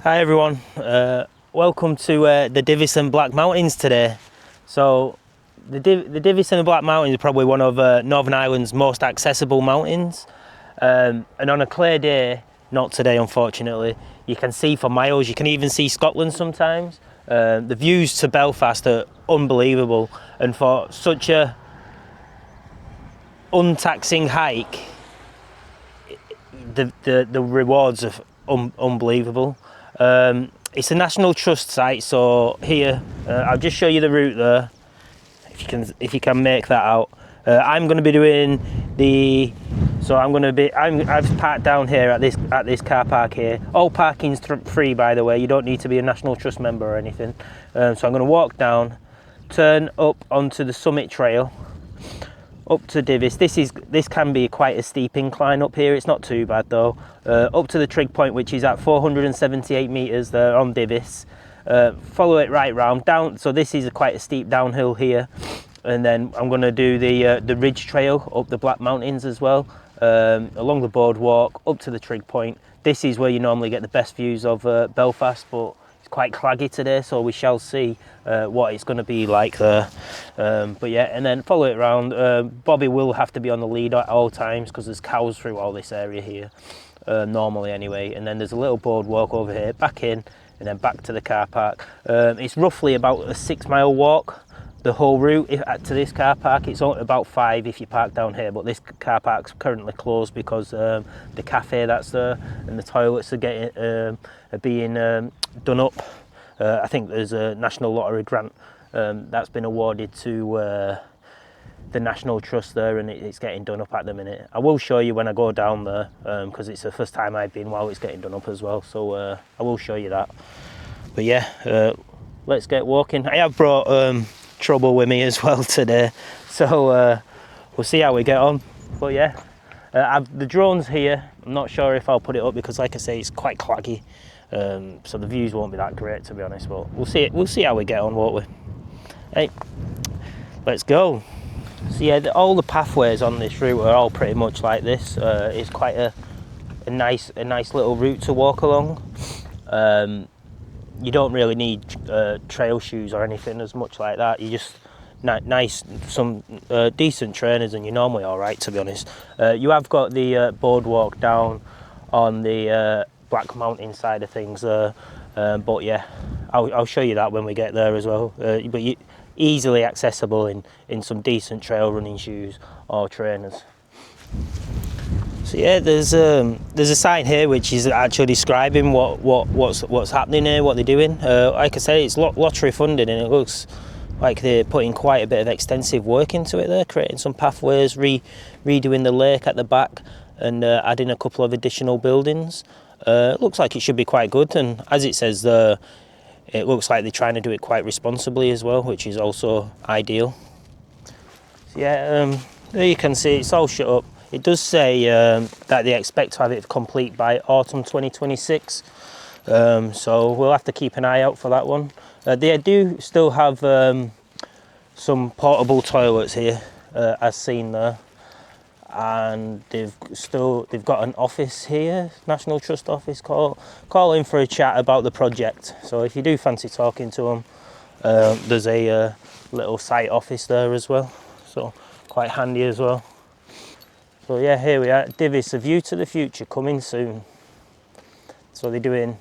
Hi everyone, welcome to the Divis and Black Mountains today. So the Divis and Black Mountains are probably one of Northern Ireland's most accessible mountains, and on a clear day, not today unfortunately, you can see for miles. You can even see Scotland sometimes. The views to Belfast are unbelievable, and for such a untaxing hike, the rewards are unbelievable. It's a National Trust site, so here I'll just show you the route there, if you can make that out. I'm going to be doing I've parked down here at this car park here. All parking's free, by the way. You don't need to be a National Trust member or anything. So I'm going to walk down, turn up onto the summit trail, up to Divis. This can be quite a steep incline up here. It's not too bad though. Up to the Trig point, which is at 478 meters there on Divis. Follow it right round down. So this is quite a steep downhill here, and then I'm going to do the ridge trail up the Black Mountains as well, along the boardwalk up to the Trig point. This is where you normally get the best views of Belfast, but quite claggy today, so we shall see what it's going to be like there. But yeah, and then follow it around. Bobby will have to be on the lead at all times because there's cows through all this area here, normally anyway. And then there's a little boardwalk over here, back in, and then back to the car park. It's roughly about a 6-mile walk, the whole route to this car park. It's only about 5 if you park down here, but this car park's currently closed because the cafe that's there and the toilets are being done up. I think there's a National Lottery grant that's been awarded to the National Trust there, and it's getting done up at the minute. I will show you when I go down there because it's the first time I've been while it's getting done up as well, so I will show you that. But yeah, let's get walking. I have brought trouble with me as well today, so we'll see how we get on. But yeah, the drone's here. I'm not sure if I'll put it up because, like I say, it's quite claggy, so the views won't be that great, to be honest, but we'll see how we get on, won't we? Hey, let's go. So yeah, all the pathways on this route are all pretty much like this. It's quite a nice little route to walk along. You don't really need trail shoes or anything as much like that. You just some decent trainers and you're normally all right, to be honest. You have got the boardwalk down on the Black Mountain side of things there, but yeah, I'll show you that when we get there as well. But you easily accessible in some decent trail running shoes or trainers. So yeah, there's a sign here which is actually describing what's happening here, what they're doing. Like I said, it's lottery funded, and it looks like they're putting quite a bit of extensive work into it there, creating some pathways, redoing the lake at the back, and adding a couple of additional buildings. Looks like it should be quite good, and as it says there, it looks like they're trying to do it quite responsibly as well, which is also ideal. So yeah, there you can see it's all shut up. It does say that they expect to have it complete by autumn 2026, so we'll have to keep an eye out for that one. They do still have some portable toilets here, as seen there, and they've got an office here, National Trust office. Call in for a chat about the project. So if you do fancy talking to them, there's a little site office there as well, so quite handy as well. So yeah, here we are, Divis, a view to the future, coming soon. So they're doing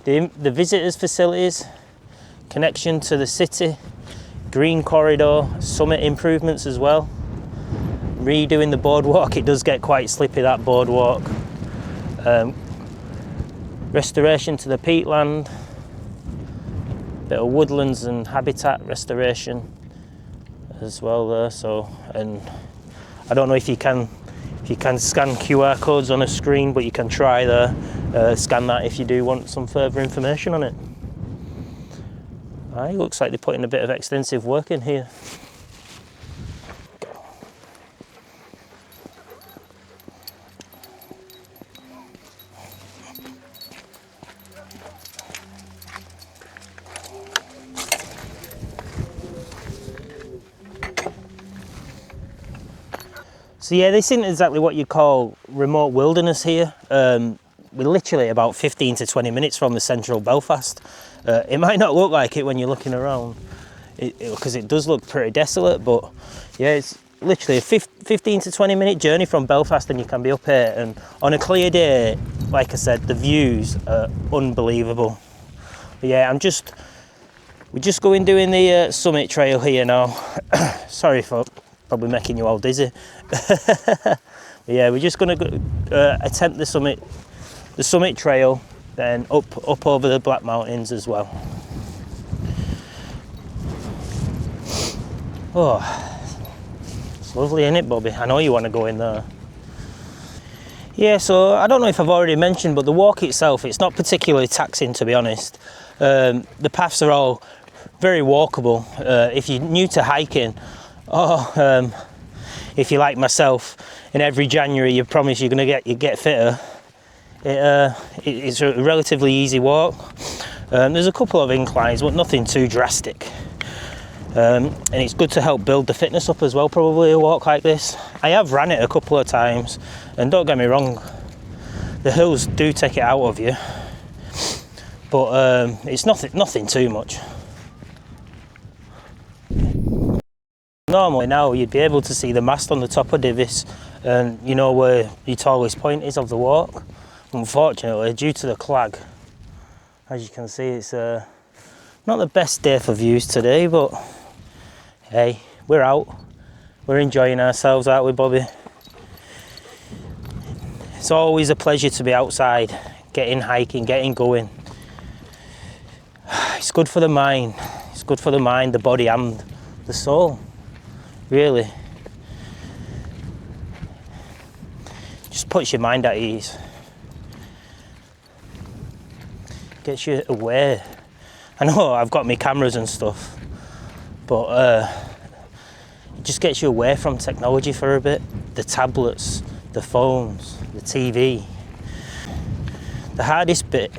the visitors facilities, connection to the city, green corridor, summit improvements as well, redoing the boardwalk. It does get quite slippy, that boardwalk. Restoration to the peatland, bit of woodlands and habitat restoration as well there. So, and I don't know if you can scan QR codes on a screen, but you can try there. Scan that if you do want some further information on it. It looks like they're putting a bit of extensive work in here. So yeah, this isn't exactly what you call remote wilderness here. we're literally about 15 to 20 minutes from the central Belfast. It might not look like it when you're looking around, because it does look pretty desolate, but yeah, it's literally a 15 to 20 minute journey from Belfast, and you can be up here. And on a clear day, like I said, the views are unbelievable. But yeah, we're just going doing the summit trail here now. Sorry for probably making you all dizzy. But yeah, we're just going to attempt the summit trail, then up over the Black Mountains as well. Oh, it's lovely, isn't it, Bobby? I know you want to go in there. Yeah, so I don't know if I've already mentioned, but the walk itself, it's not particularly taxing, to be honest. The paths are all very walkable. If you're new to hiking, or if you're like myself, in every January you promise you're going to get fitter, it's a relatively easy walk. There's a couple of inclines, but nothing too drastic. And it's good to help build the fitness up as well, probably, a walk like this. I have ran it a couple of times, and don't get me wrong, the hills do take it out of you, but it's nothing too much. Normally now you'd be able to see the mast on the top of Divis, and you know where the tallest point is of the walk. Unfortunately, due to the clag, as you can see, it's not the best day for views today, but hey, we're out, we're enjoying ourselves, aren't we, Bobby? It's always a pleasure to be outside, getting hiking, getting going. It's good for the mind, the body and the soul, really. Just puts your mind at ease. Gets you aware. I know I've got my cameras and stuff, but it just gets you away from technology for a bit. The tablets, the phones, the TV. The hardest bit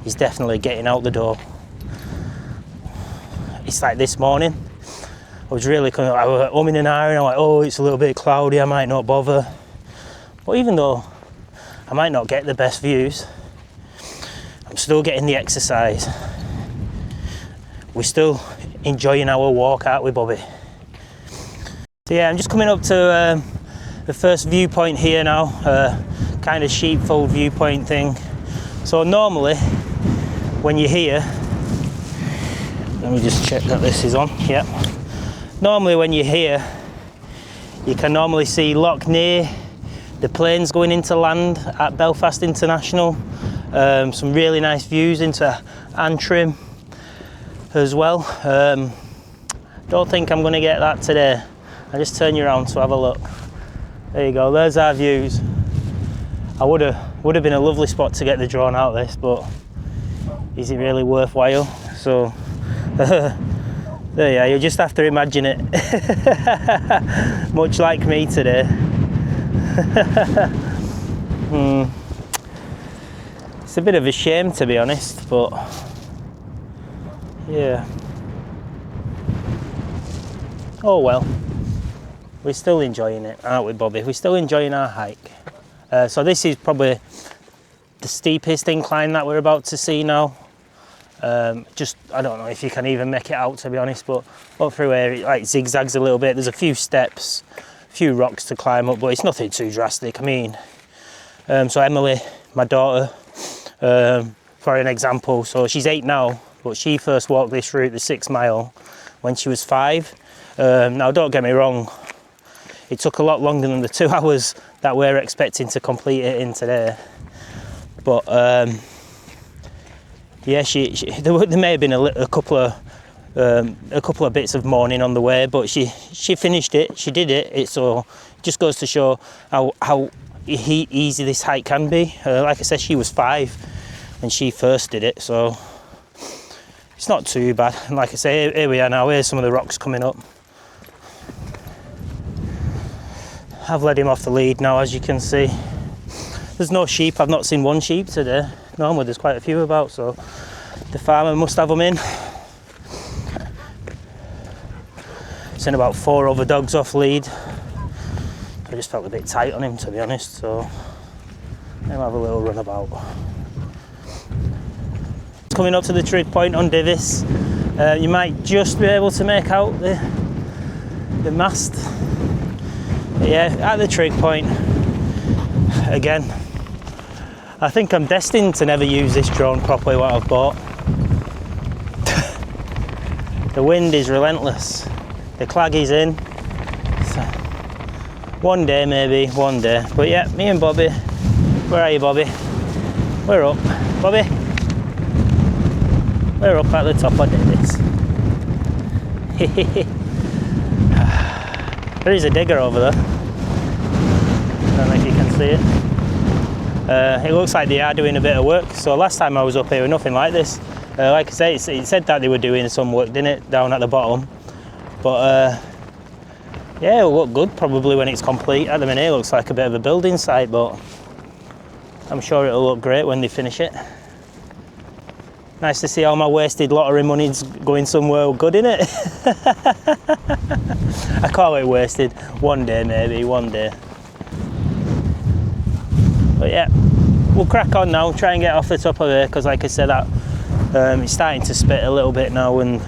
is definitely getting out the door. It's like this morning, I was really kind of, I was umming and ahhing. I'm like, oh, it's a little bit cloudy, I might not bother. But even though I might not get the best views, I'm still getting the exercise. We're still enjoying our walk, aren't we, Bobby? So yeah, I'm just coming up to the first viewpoint here now, kind of sheepfold viewpoint thing. So normally, when you're here, let me just check that this is on, yep. Normally when you're here, you can normally see Loch Near, the planes going into land at Belfast International, some really nice views into Antrim as well. Don't think I'm going to get that today. I'll just turn you around to have a look. There you go, there's our views. I would have been a lovely spot to get the drone out this, but is it really worthwhile? So there you are, you'll just have to imagine it. Much like me today. It's a bit of a shame, to be honest, but yeah. Oh well, we're still enjoying it, aren't we, Bobby? We're still enjoying our hike. So this is probably the steepest incline that we're about to see now. Just, I don't know if you can even make it out, to be honest, but up through here it like zigzags a little bit. There's a few steps, a few rocks to climb up, but it's nothing too drastic. I mean, so Emily, my daughter, for an example, so she's 8 now, but she first walked this route, the 6 mile, when she was 5. Now don't get me wrong, it took a lot longer than the 2 hours that we're expecting to complete it in today, but yeah, there may have been a couple of bits of mourning on the way, but she finished it, she did it. It just goes to show how easy this hike can be. Like I said, she was 5 when she first did it, so it's not too bad. And like I say, here we are now, here's some of the rocks coming up. I've led him off the lead now, as you can see. There's no sheep, I've not seen one sheep today. Normally there's quite a few about, so the farmer must have them in. Seen about 4 other dogs off lead. I just felt a bit tight on him, to be honest, so have a little run about. Coming up to the trig point on Divis, you might just be able to make out the mast. But yeah, at the trig point, again, I think I'm destined to never use this drone properly, what I've bought. The wind is relentless, the clag is in. So, one day maybe, one day. But yeah, me and Bobby, where are you Bobby? We're up, Bobby. We're up at the top of Divis. There is a digger over there. Don't know if you can see it. It looks like they are doing a bit of work. So last time I was up here, nothing like this. Like I say, it said that they were doing some work, didn't it, down at the bottom? But yeah, it'll look good probably when it's complete. At the minute, it looks like a bit of a building site, but I'm sure it'll look great when they finish it. Nice to see all my wasted lottery money's going somewhere good, innit? I call it wasted. One day maybe, one day. But yeah, we'll crack on now, try and get off the top of here, because like I said, that it's starting to spit a little bit now, and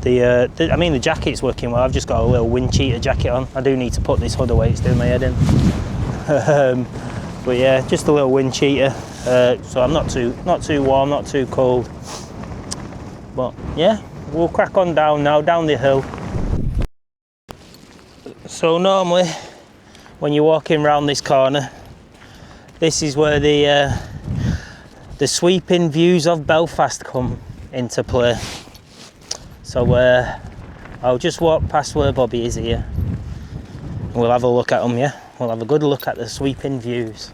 the jacket's working well. I've just got a little wind cheater jacket on. I do need to put this hood away, it's doing my head in. But yeah, just a little wind cheater, so I'm not too warm, not too cold. But yeah, we'll crack on down now, down the hill. So normally, when you're walking around this corner, this is where the sweeping views of Belfast come into play. So I'll just walk past where Bobby is here. We'll have a look at them, yeah? We'll have a good look at the sweeping views.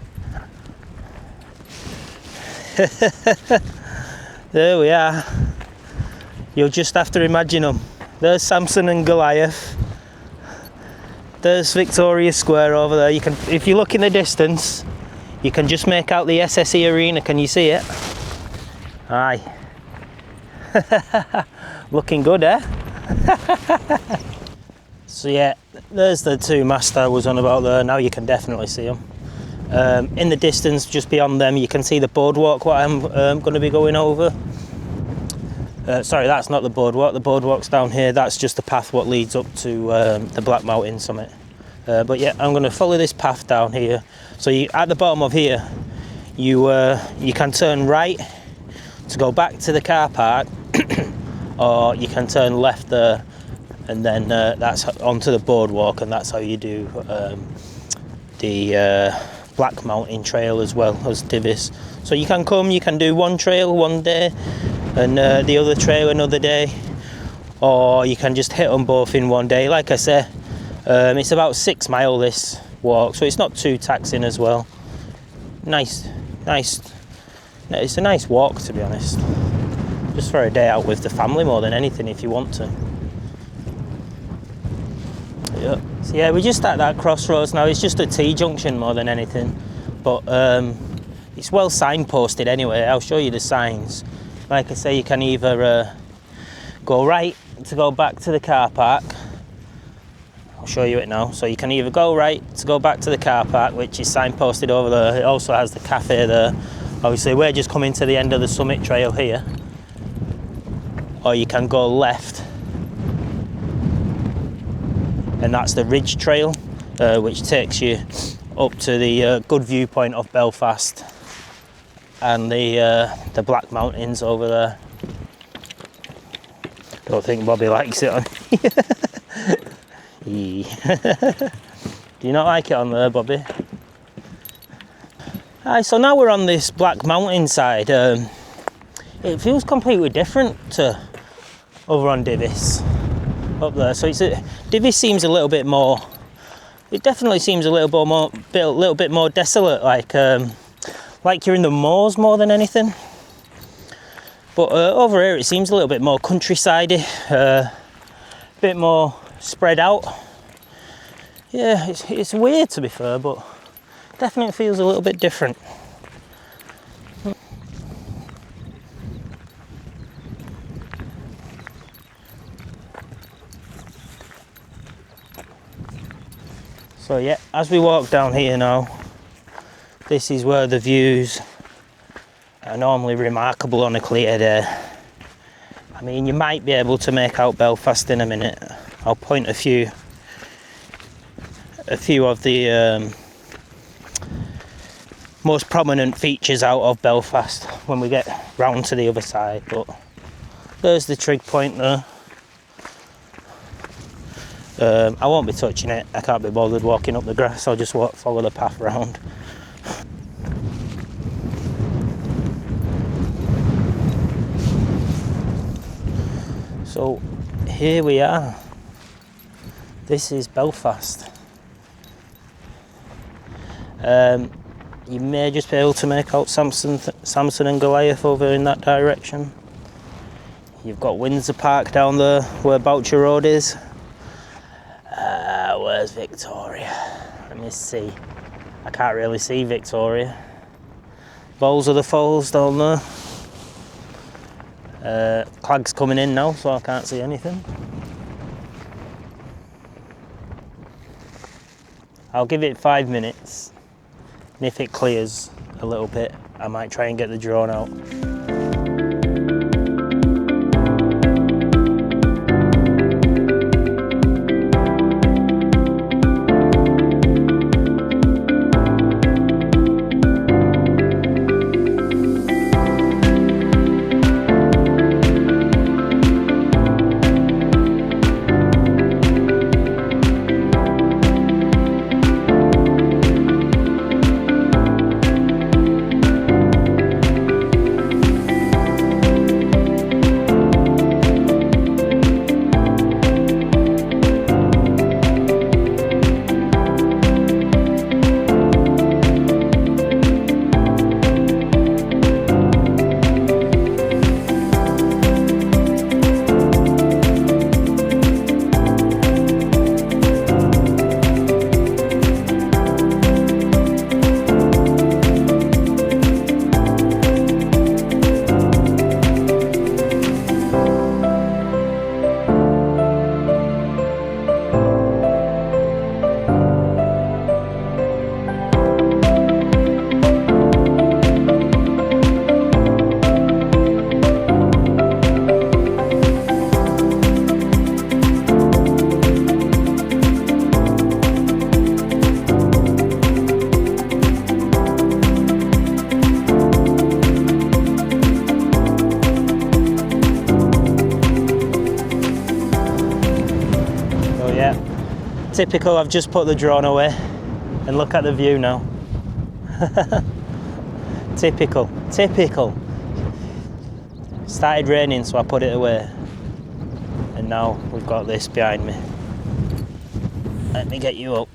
There we are. You'll just have to imagine them. There's Samson and Goliath. There's Victoria Square over there. You can, if you look in the distance, you can just make out the SSE Arena. Can you see it? Aye. Looking good, eh? So yeah, there's the two masts I was on about there. Now you can definitely see them. In the distance, just beyond them, you can see the boardwalk, what I'm going to be going over. Sorry, that's not the boardwalk. The boardwalk's down here. That's just the path what leads up to the Black Mountain summit. But yeah, I'm going to follow this path down here. So at the bottom of here, you can turn right to go back to the car park, or you can turn left there, and then that's onto the boardwalk, and that's how you do the Black Mountain trail as well as Divis. So you can come, you can do one trail one day, and the other trail another day, or you can just hit them both in one day. Like I say, it's about 6 miles this walk, so it's not too taxing as well. Nice, it's a nice walk, to be honest, just for a day out with the family more than anything, if you want to. Yeah. So yeah, we're just at that crossroads now. It's just a T-junction more than anything, but it's well signposted anyway. I'll show you the signs. Like I say, you can either go right to go back to the car park. I'll show you it now. So you can either go right to go back to the car park, which is signposted over there. It also has the cafe there. Obviously, we're just coming to the end of the summit trail here. Or you can go left, and that's the Ridge Trail, which takes you up to the good viewpoint of Belfast and the Black Mountains over there. Don't think Bobby likes it on Do you not like it on there, Bobby? Alright, so now we're on this Black Mountain side. It feels completely different to over on Divis up there. So Divis seems a little bit more. It definitely seems a little bit more desolate, like you're in the moors more than anything. But over here it seems a little bit more countryside-y, a bit more spread out. Yeah, it's weird to be fair, but definitely feels a little bit different. So yeah, as we walk down here now, This is where the views are normally remarkable on a clear day. I mean, you might be able to make out Belfast in a minute. I'll point a few of the most prominent features out of Belfast when we get round to the other side. But there's the Trig point there. I won't be touching it. I can't be bothered walking up the grass. I'll just follow the path round. So here we are. This is Belfast. You may just be able to make out Samson and Goliath over in that direction. You've got Windsor Park down there where Boucher Road is. Where's Victoria? Let me see. I can't really see Victoria. Bowls of the Falls down there. Clag's coming in now, so I can't see anything. I'll give it 5 minutes. And if it clears a little bit, I might try and get the drone out. Typical, I've just put the drone away and look at the view now. Typical. Started raining, so I put it away. And now we've got this behind me. Let me get you up.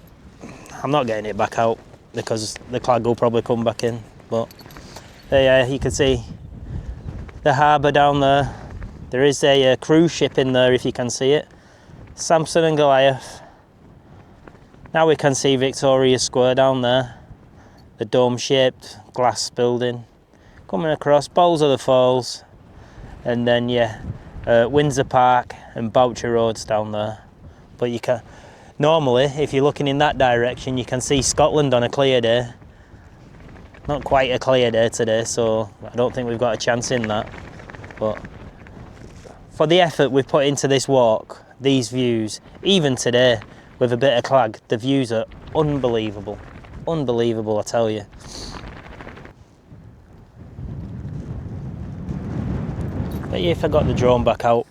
I'm not getting it back out because the clag will probably come back in. But there you can see the harbour down there. There is a cruise ship in there if you can see it. Samson and Goliath. Now we can see Victoria Square down there, the dome-shaped glass building. Coming across Bowls of the Falls, and then Windsor Park and Boucher Roads down there. But you can normally, if you're looking in that direction, you can see Scotland on a clear day. Not quite a clear day today, so I don't think we've got a chance in that. But for the effort we've put into this walk, these views, even today, with a bit of clag, the views are unbelievable. Unbelievable, I tell you. But yeah, if I got the drone back out,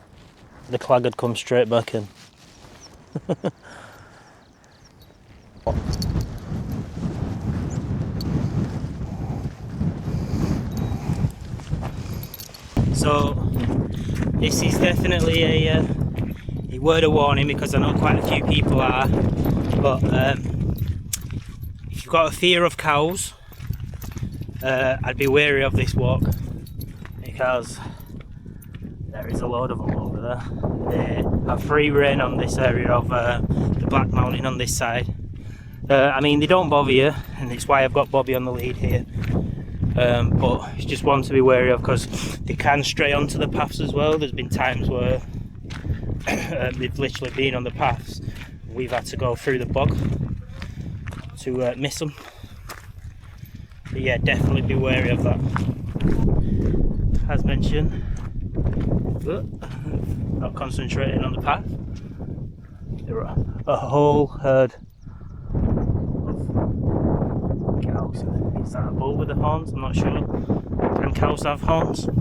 the clag would come straight back in. So, this is definitely a word of warning because I know quite a few people are, but if you've got a fear of cows, I'd be wary of this walk because there is a load of them over there. They have free rein on this area of the Black Mountain on this side. I mean, they don't bother you, and it's why I've got Bobby on the lead here. But it's just one to be wary of because they can stray onto the paths as well. There's been times where they've literally been on the paths. We've had to go through the bog to miss them. So yeah, definitely be wary of that. As mentioned, not concentrating on the path. There are a whole herd of cows. Is that a bull with the horns? I'm not sure. Can cows have horns? I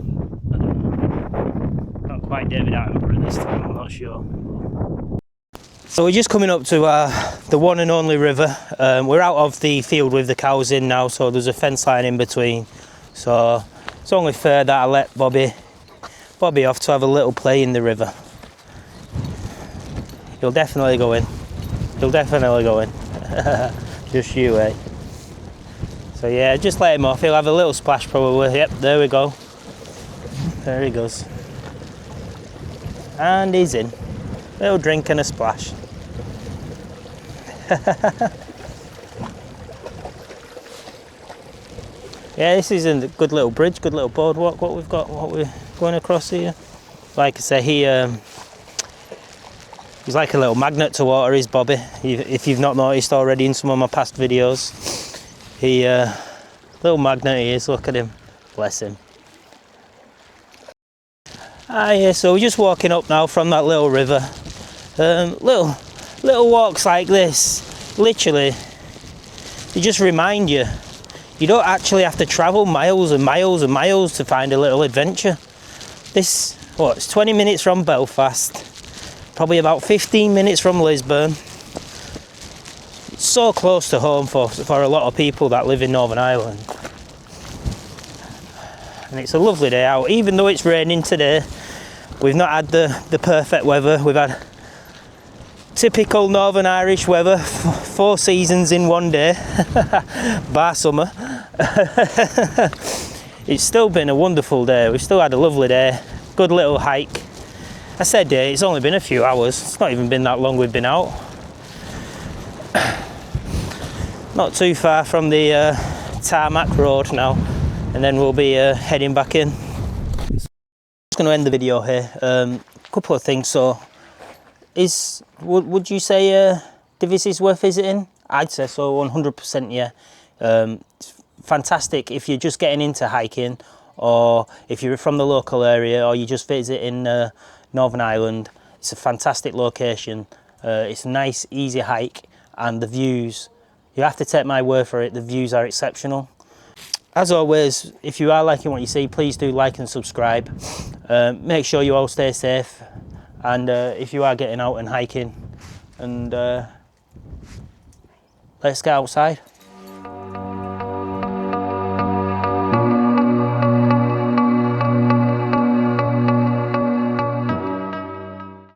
don't know. Not quite David Attenborough this time, I'm not sure. So we're just coming up to the one and only river. We're out of the field with the cows in now, so there's a fence line in between. So it's only fair that I let Bobby off to have a little play in the river. He'll definitely go in. He'll definitely go in. Just you wait. So yeah, just let him off. He'll have a little splash probably. Yep, there we go. There he goes. And he's in. Little drink and a splash. Yeah, this is a good little bridge, good little boardwalk. What we're going across here. Like I say, he's like a little magnet to water, is Bobby. If you've not noticed already in some of my past videos, little magnet he is. Look at him, bless him. Yeah, so we're just walking up now from that little river. Little walks like this, literally, they just remind you don't actually have to travel miles and miles and miles to find a little adventure. It's 20 minutes from Belfast, probably about 15 minutes from Lisbon. It's so close to home for a lot of people that live in Northern Ireland. And it's a lovely day out, even though it's raining today. We've not had the perfect weather. We've had typical Northern Irish weather, 4 seasons in one day, bar summer. It's still been a wonderful day. We've still had a lovely day, good little hike. I said day, it's only been a few hours. It's not even been that long we've been out. Not too far from the tarmac road now, and then we'll be heading back in. Just going to end the video here. Couple of things. So, would you say Divis is worth visiting? I'd say so, 100%. Yeah, it's fantastic if you're just getting into hiking, or if you're from the local area, or you just visiting Northern Ireland. It's a fantastic location. It's a nice, easy hike, and the views. You have to take my word for it. The views are exceptional. As always, if you are liking what you see, please do like and subscribe. Make sure you all stay safe. And if you are getting out and hiking, and let's get outside.